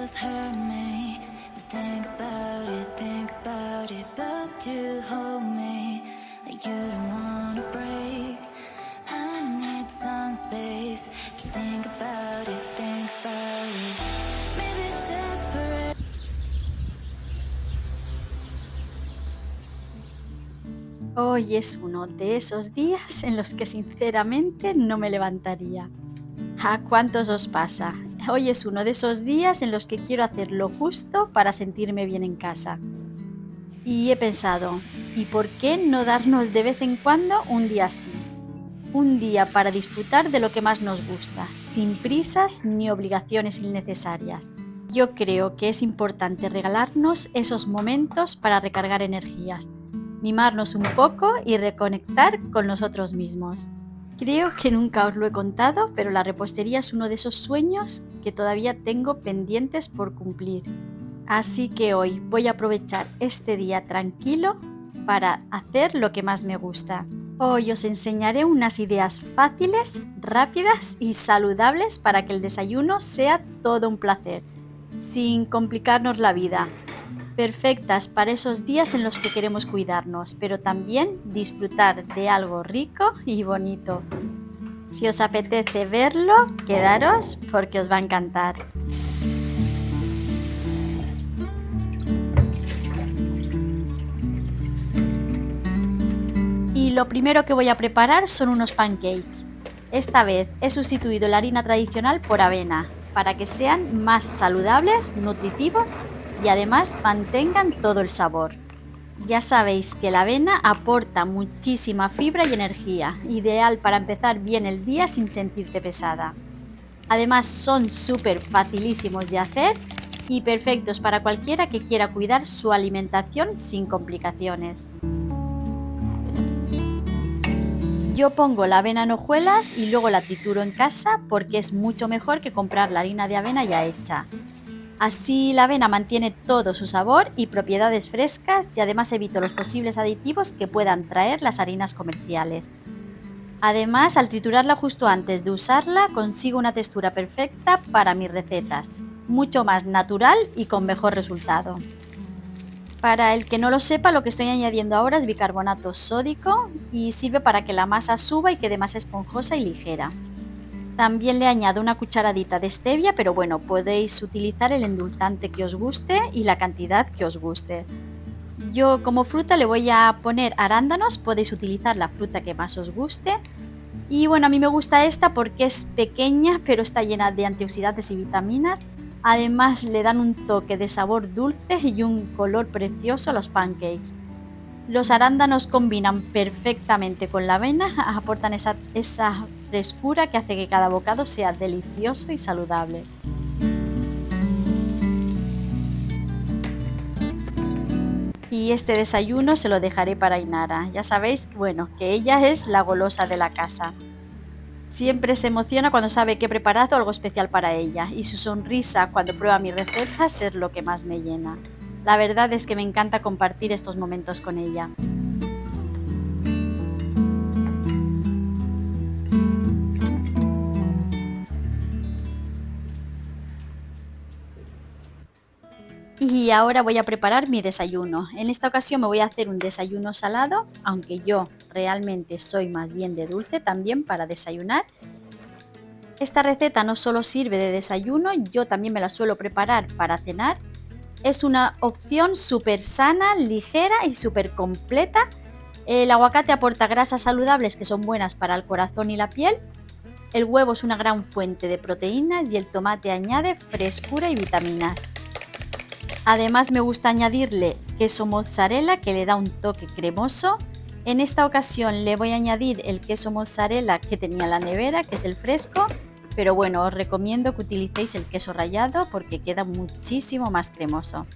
does hurt me. Just think about it, but you hold me like you don't wanna break. I need some space. Just think about it, maybe separate. Hoy es uno de esos días en los que sinceramente no me levantaría. ¿A cuántos os pasa? Hoy es uno de esos días en los que quiero hacer lo justo para sentirme bien en casa. Y he pensado, ¿y por qué no darnos de vez en cuando un día así? Un día para disfrutar de lo que más nos gusta, sin prisas ni obligaciones innecesarias. Yo creo que es importante regalarnos esos momentos para recargar energías, mimarnos un poco y reconectar con nosotros mismos. Creo que nunca os lo he contado, pero la repostería es uno de esos sueños que todavía tengo pendientes por cumplir. Así que hoy voy a aprovechar este día tranquilo para hacer lo que más me gusta. Hoy os enseñaré unas ideas fáciles, rápidas y saludables para que el desayuno sea todo un placer, sin complicarnos la vida. Perfectas para esos días en los que queremos cuidarnos, pero también disfrutar de algo rico y bonito. Si os apetece verlo, quedaros porque os va a encantar. Y lo primero que voy a preparar son unos pancakes. Esta vez he sustituido la harina tradicional por avena, para que sean más saludables, nutritivos y además mantengan todo el sabor. Ya sabéis que la avena aporta muchísima fibra y energía, ideal para empezar bien el día sin sentirte pesada. Además son súper facilísimos de hacer y perfectos para cualquiera que quiera cuidar su alimentación sin complicaciones. Yo pongo la avena en hojuelas y luego la trituro en casa porque es mucho mejor que comprar la harina de avena ya hecha. Así la avena mantiene todo su sabor y propiedades frescas y además evito los posibles aditivos que puedan traer las harinas comerciales. Además, al triturarla justo antes de usarla, consigo una textura perfecta para mis recetas, mucho más natural y con mejor resultado. Para el que no lo sepa, lo que estoy añadiendo ahora es bicarbonato sódico y sirve para que la masa suba y quede más esponjosa y ligera. También le añado una cucharadita de stevia, pero bueno, podéis utilizar el endulzante que os guste y la cantidad que os guste. Yo como fruta le voy a poner arándanos, podéis utilizar la fruta que más os guste. Y bueno, a mí me gusta esta porque es pequeña, pero está llena de antioxidantes y vitaminas. Además le dan un toque de sabor dulce y un color precioso a los pancakes. Los arándanos combinan perfectamente con la avena, aportan esa frescura que hace que cada bocado sea delicioso y saludable. Y este desayuno se lo dejaré para Ainara. Ya sabéis, bueno, que ella es la golosa de la casa. Siempre se emociona cuando sabe que he preparado algo especial para ella y su sonrisa cuando prueba mis recetas es lo que más me llena. La verdad es que me encanta compartir estos momentos con ella. Y ahora voy a preparar mi desayuno. En esta ocasión me voy a hacer un desayuno salado, aunque yo realmente soy más bien de dulce también para desayunar. Esta receta no solo sirve de desayuno, yo también me la suelo preparar para cenar. Es una opción súper sana, ligera y súper completa. El aguacate aporta grasas saludables que son buenas para el corazón y la piel. El huevo es una gran fuente de proteínas y el tomate añade frescura y vitaminas. Además me gusta añadirle queso mozzarella que le da un toque cremoso. En esta ocasión le voy a añadir el queso mozzarella que tenía en la nevera, que es el fresco, pero bueno, os recomiendo que utilicéis el queso rallado porque queda muchísimo más cremoso.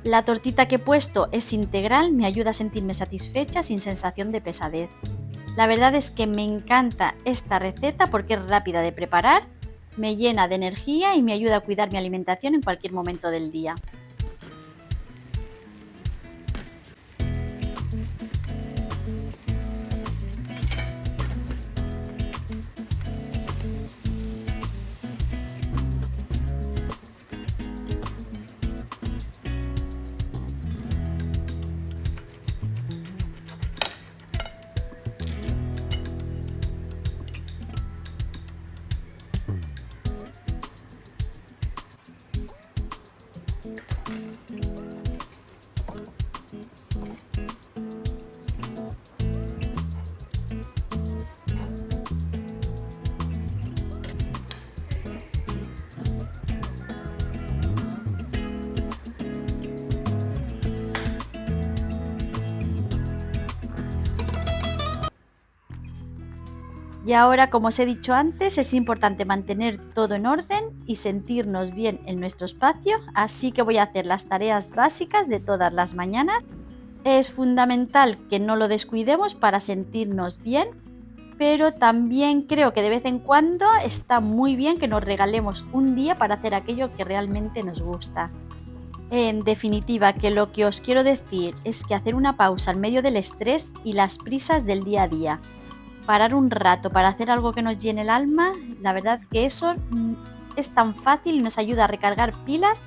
La tortita que he puesto es integral, me ayuda a sentirme satisfecha sin sensación de pesadez. La verdad es que me encanta esta receta porque es rápida de preparar, me llena de energía y me ayuda a cuidar mi alimentación en cualquier momento del día. Y ahora, como os he dicho antes, es importante mantener todo en orden y sentirnos bien en nuestro espacio, así que voy a hacer las tareas básicas de todas las mañanas. Es fundamental que no lo descuidemos para sentirnos bien, pero también creo que de vez en cuando está muy bien que nos regalemos un día para hacer aquello que realmente nos gusta. En definitiva, que lo que os quiero decir es que hacer una pausa en medio del estrés y las prisas del día a día, parar un rato para hacer algo que nos llene el alma, la verdad que eso es tan fácil y nos ayuda a recargar pilas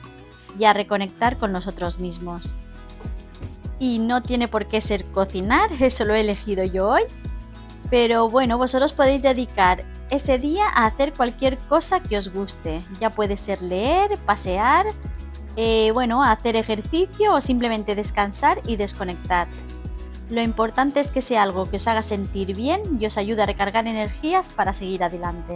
y a reconectar con nosotros mismos. Y no tiene por qué ser cocinar, eso lo he elegido yo hoy, pero bueno, vosotros podéis dedicar ese día a hacer cualquier cosa que os guste. Ya puede ser leer, pasear, hacer ejercicio o simplemente descansar y desconectar. Lo importante es que sea algo que os haga sentir bien y os ayude a recargar energías para seguir adelante.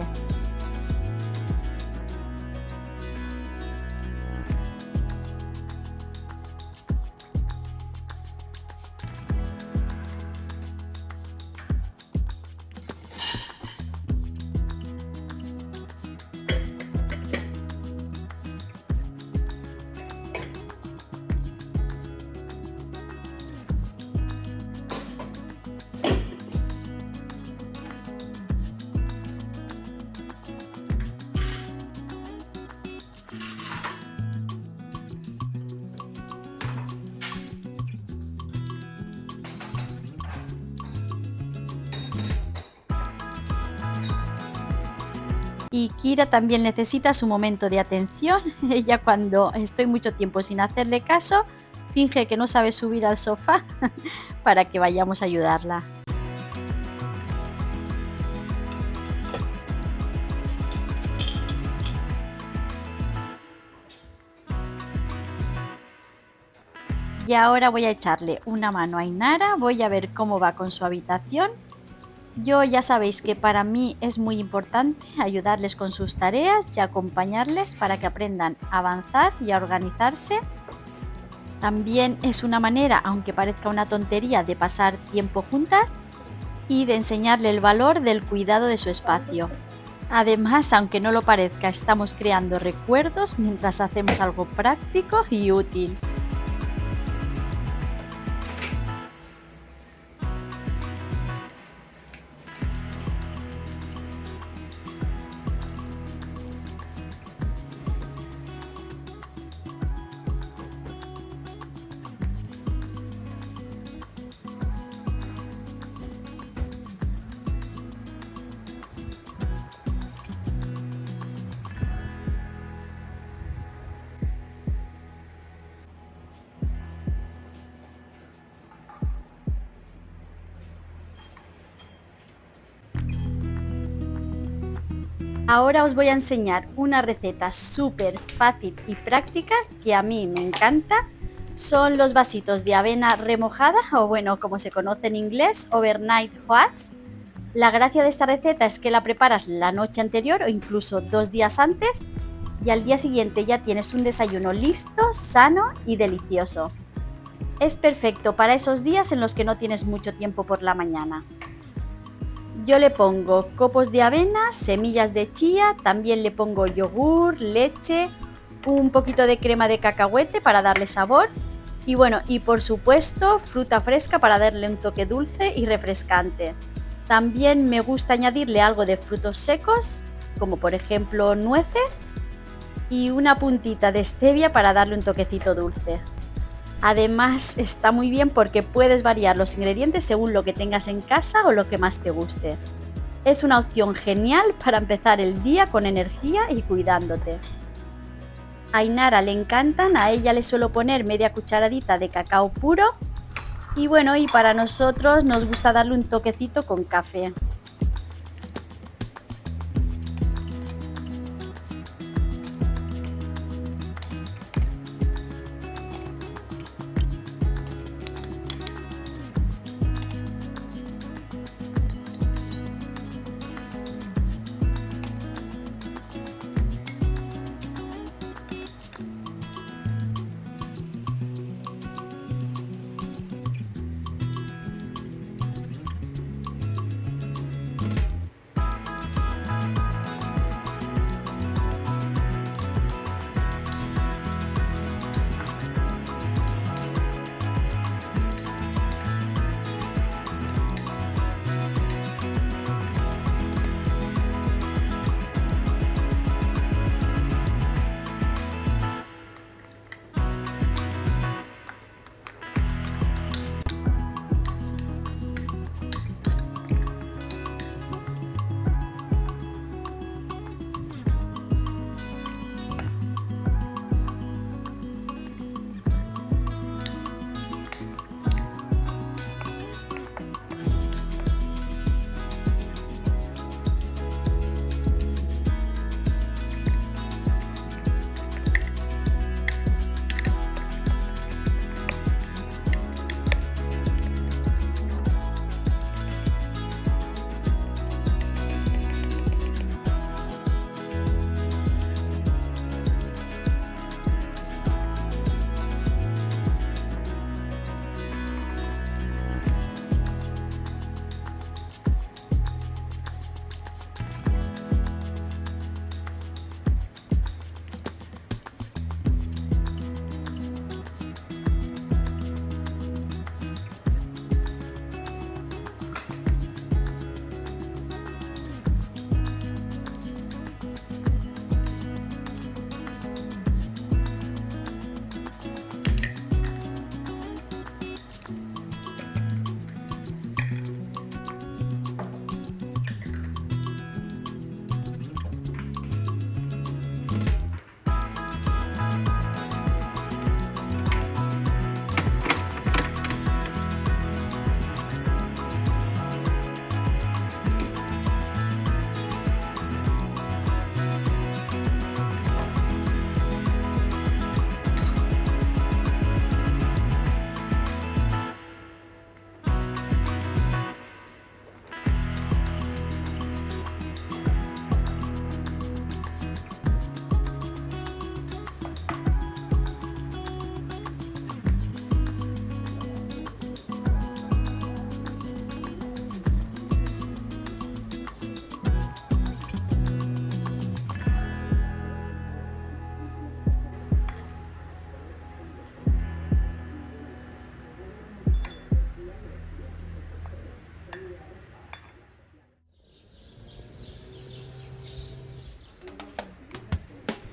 Y Kira también necesita su momento de atención. Ella, cuando estoy mucho tiempo sin hacerle caso, finge que no sabe subir al sofá para que vayamos a ayudarla. Y ahora voy a echarle una mano a Ainara, voy a ver cómo va con su habitación. Yo ya sabéis que para mí es muy importante ayudarles con sus tareas y acompañarles para que aprendan a avanzar y a organizarse. También es una manera, aunque parezca una tontería, de pasar tiempo juntas y de enseñarle el valor del cuidado de su espacio. Además, aunque no lo parezca, estamos creando recuerdos mientras hacemos algo práctico y útil. Ahora os voy a enseñar una receta súper fácil y práctica que a mí me encanta. Son los vasitos de avena remojada, o bueno, como se conoce en inglés, overnight oats. La gracia de esta receta es que la preparas la noche anterior o incluso 2 días antes y al día siguiente ya tienes un desayuno listo, sano y delicioso. Es perfecto para esos días en los que no tienes mucho tiempo por la mañana. Yo le pongo copos de avena, semillas de chía, también le pongo yogur, leche, un poquito de crema de cacahuete para darle sabor y por supuesto fruta fresca para darle un toque dulce y refrescante. También me gusta añadirle algo de frutos secos, como por ejemplo nueces, y una puntita de stevia para darle un toquecito dulce. Además está muy bien porque puedes variar los ingredientes según lo que tengas en casa o lo que más te guste. Es una opción genial para empezar el día con energía y cuidándote. A Ainara le encantan, a ella le suelo poner media cucharadita de cacao puro y para nosotros nos gusta darle un toquecito con café.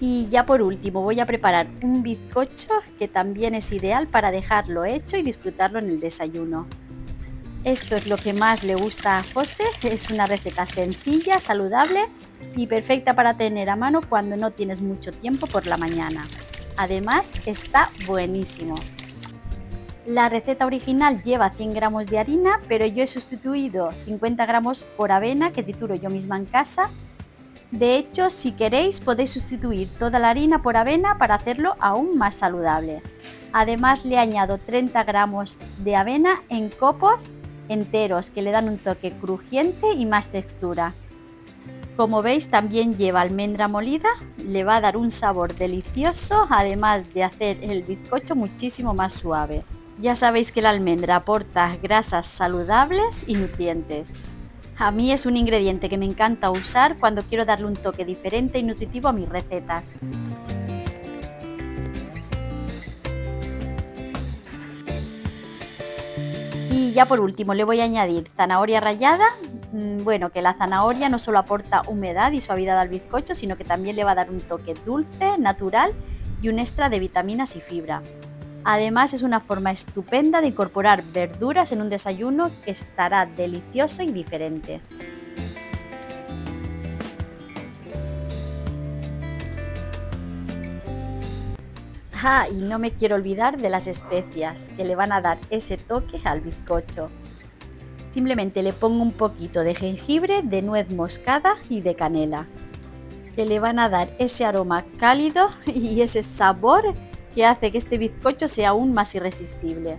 Y ya por último voy a preparar un bizcocho que también es ideal para dejarlo hecho y disfrutarlo en el desayuno. Esto es lo que más le gusta a José, es una receta sencilla, saludable y perfecta para tener a mano cuando no tienes mucho tiempo por la mañana. Además, está buenísimo. La receta original lleva 100 gramos de harina, pero yo he sustituido 50 gramos por avena que trituro yo misma en casa. De hecho, si queréis podéis sustituir toda la harina por avena para hacerlo aún más saludable. Además le añado 30 gramos de avena en copos enteros que le dan un toque crujiente y más textura. Como veis también lleva almendra molida, le va a dar un sabor delicioso, además de hacer el bizcocho muchísimo más suave. Ya sabéis que la almendra aporta grasas saludables y nutrientes. A mí es un ingrediente que me encanta usar cuando quiero darle un toque diferente y nutritivo a mis recetas. Y ya por último le voy a añadir zanahoria rallada. Bueno, que la zanahoria no solo aporta humedad y suavidad al bizcocho, sino que también le va a dar un toque dulce, natural y un extra de vitaminas y fibra. Además es una forma estupenda de incorporar verduras en un desayuno que estará delicioso y diferente. Y no me quiero olvidar de las especias que le van a dar ese toque al bizcocho. Simplemente le pongo un poquito de jengibre, de nuez moscada y de canela, que le van a dar ese aroma cálido y ese sabor que hace que este bizcocho sea aún más irresistible.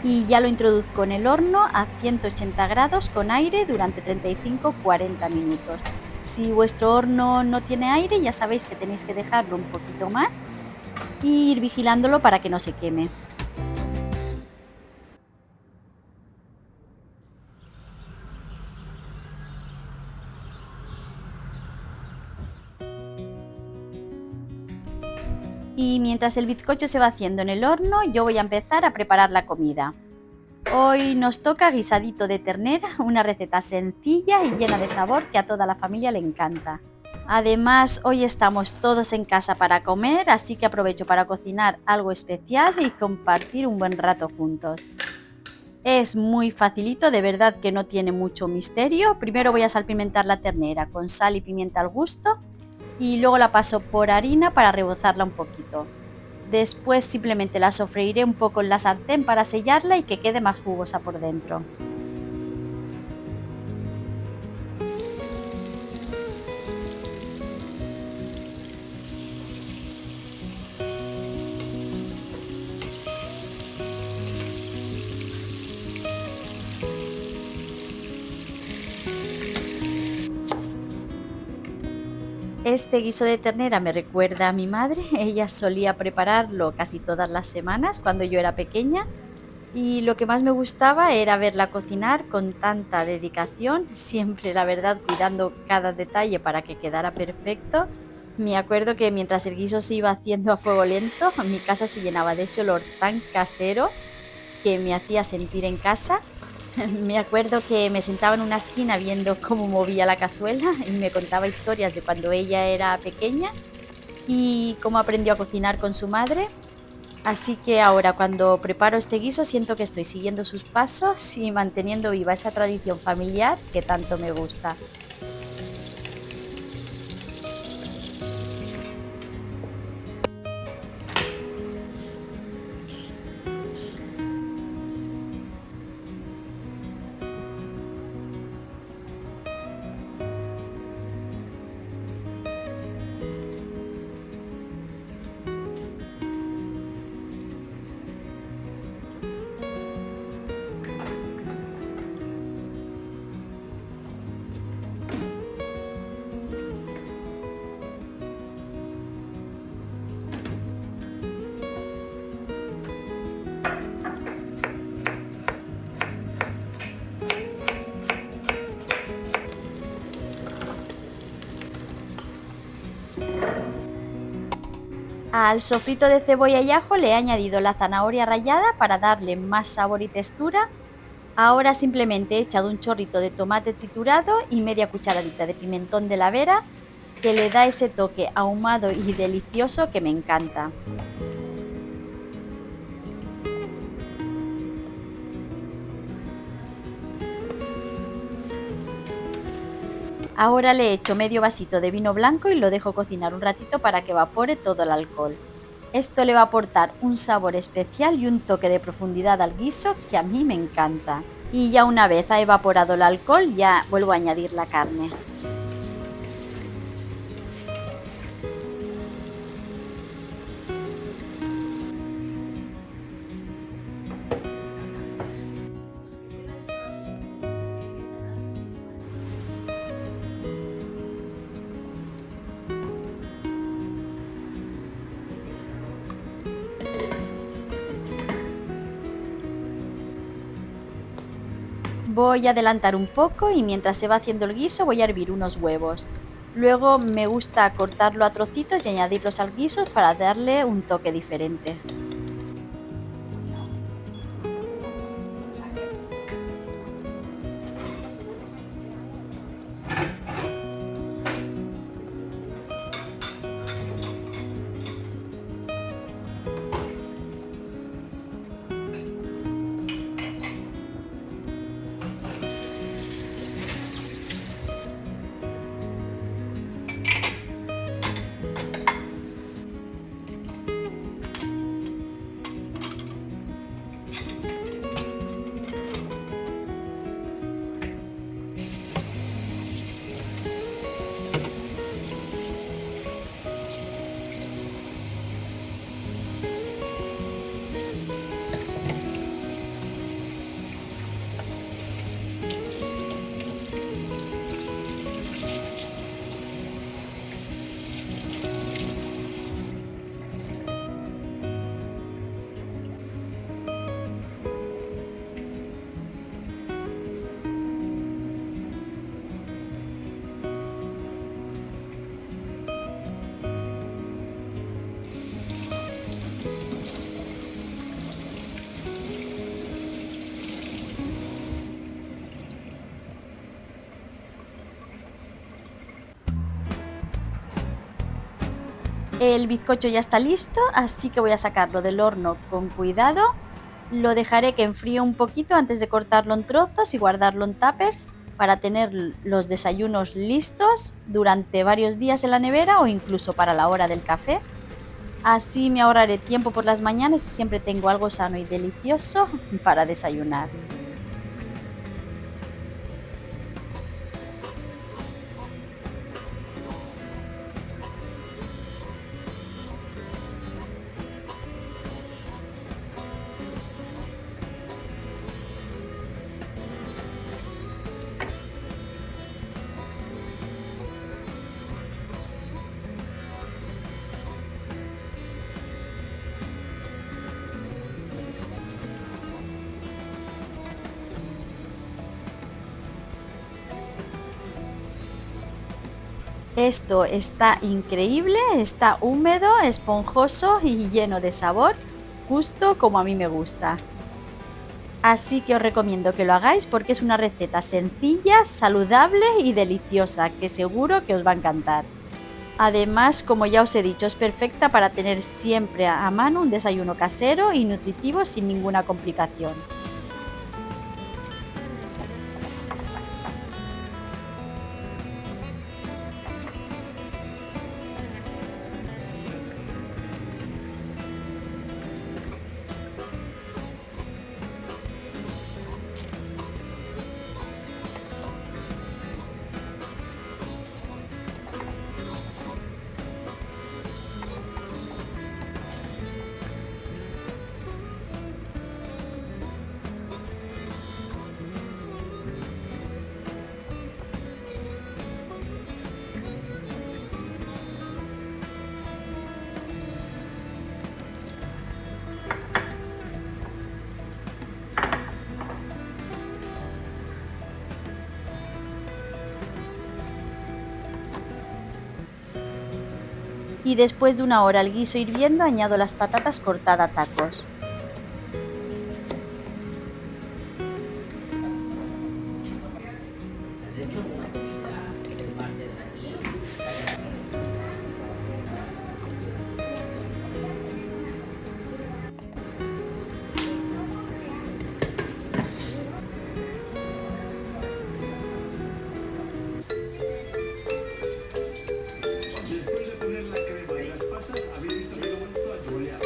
Y ya lo introduzco en el horno a 180 grados con aire durante 35-40 minutos. Si vuestro horno no tiene aire, ya sabéis que tenéis que dejarlo un poquito más y ir vigilándolo para que no se queme. Y mientras el bizcocho se va haciendo en el horno, yo voy a empezar a preparar la comida. Hoy nos toca guisadito de ternera, una receta sencilla y llena de sabor que a toda la familia le encanta. Además, hoy estamos todos en casa para comer, así que aprovecho para cocinar algo especial y compartir un buen rato juntos. Es muy facilito, de verdad que no tiene mucho misterio. Primero voy a salpimentar la ternera con sal y pimienta al gusto y luego la paso por harina para rebozarla un poquito. Después simplemente la sofreiré un poco en la sartén para sellarla y que quede más jugosa por dentro. Este guiso de ternera me recuerda a mi madre, ella solía prepararlo casi todas las semanas cuando yo era pequeña y lo que más me gustaba era verla cocinar con tanta dedicación, siempre la verdad cuidando cada detalle para que quedara perfecto. Me acuerdo que mientras el guiso se iba haciendo a fuego lento, mi casa se llenaba de ese olor tan casero que me hacía sentir en casa. Me acuerdo que me sentaba en una esquina viendo cómo movía la cazuela y me contaba historias de cuando ella era pequeña y cómo aprendió a cocinar con su madre. Así que ahora cuando preparo este guiso siento que estoy siguiendo sus pasos y manteniendo viva esa tradición familiar que tanto me gusta. Al sofrito de cebolla y ajo le he añadido la zanahoria rallada para darle más sabor y textura. Ahora simplemente he echado un chorrito de tomate triturado y media cucharadita de pimentón de la Vera, que le da ese toque ahumado y delicioso que me encanta. Ahora le echo medio vasito de vino blanco y lo dejo cocinar un ratito para que evapore todo el alcohol. Esto le va a aportar un sabor especial y un toque de profundidad al guiso que a mí me encanta. Y ya una vez ha evaporado el alcohol, ya vuelvo a añadir la carne. Voy a adelantar un poco y mientras se va haciendo el guiso voy a hervir unos huevos. Luego me gusta cortarlo a trocitos y añadirlos al guiso para darle un toque diferente. El bizcocho ya está listo, así que voy a sacarlo del horno con cuidado. Lo dejaré que enfríe un poquito antes de cortarlo en trozos y guardarlo en tuppers para tener los desayunos listos durante varios días en la nevera o incluso para la hora del café. Así me ahorraré tiempo por las mañanas y siempre tengo algo sano y delicioso para desayunar. Esto está increíble, está húmedo, esponjoso y lleno de sabor, justo como a mí me gusta. Así que os recomiendo que lo hagáis porque es una receta sencilla, saludable y deliciosa que seguro que os va a encantar. Además, como ya os he dicho, es perfecta para tener siempre a mano un desayuno casero y nutritivo sin ninguna complicación. Y después de 1 hora el guiso hirviendo, añado las patatas cortadas a tacos. Después de poner la crema y las pasas, habéis visto que he vuelto a trolear.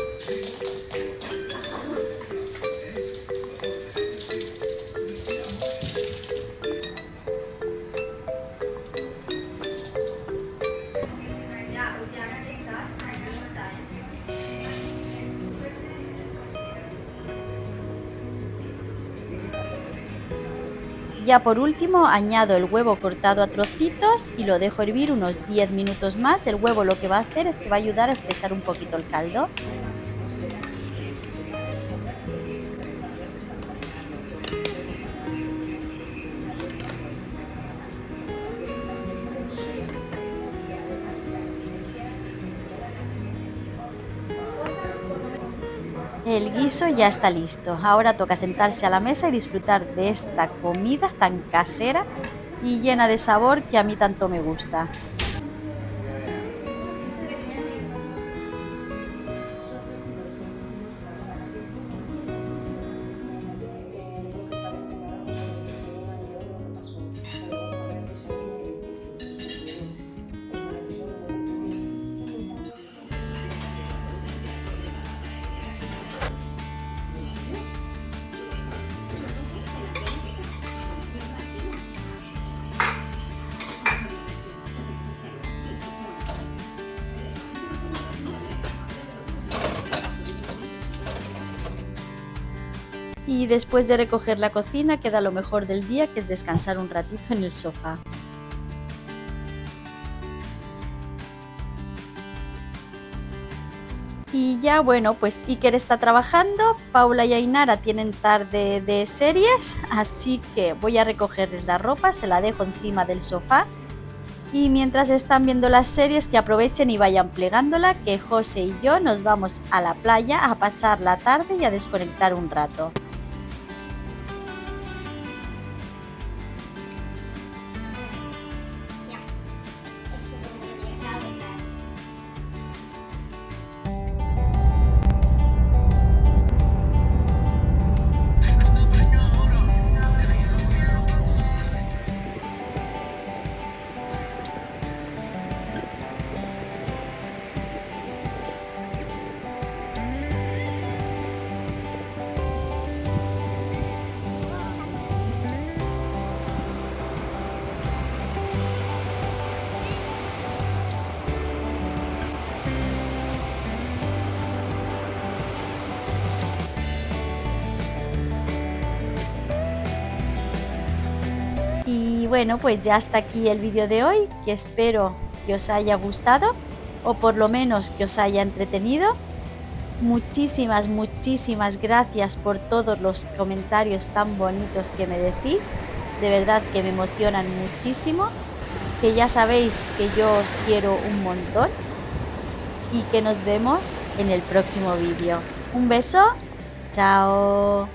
Ya por último añado el huevo cortado a trocitos y lo dejo hervir unos 10 minutos más. El huevo lo que va a hacer es que va a ayudar a espesar un poquito el caldo. El guiso ya está listo. Ahora toca sentarse a la mesa y disfrutar de esta comida tan casera y llena de sabor que a mí tanto me gusta. Y después de recoger la cocina queda lo mejor del día, que es descansar un ratito en el sofá. Y ya bueno, pues Iker está trabajando, Paula y Ainara tienen tarde de series, así que voy a recogerles la ropa, se la dejo encima del sofá. Y mientras están viendo las series, que aprovechen y vayan plegándola, que José y yo nos vamos a la playa a pasar la tarde y a desconectar un rato. Y bueno, pues ya hasta aquí el vídeo de hoy, que espero que os haya gustado o por lo menos que os haya entretenido. Muchísimas gracias por todos los comentarios tan bonitos que me decís, de verdad que me emocionan muchísimo, que ya sabéis que yo os quiero un montón y que nos vemos en el próximo vídeo. Un beso, chao.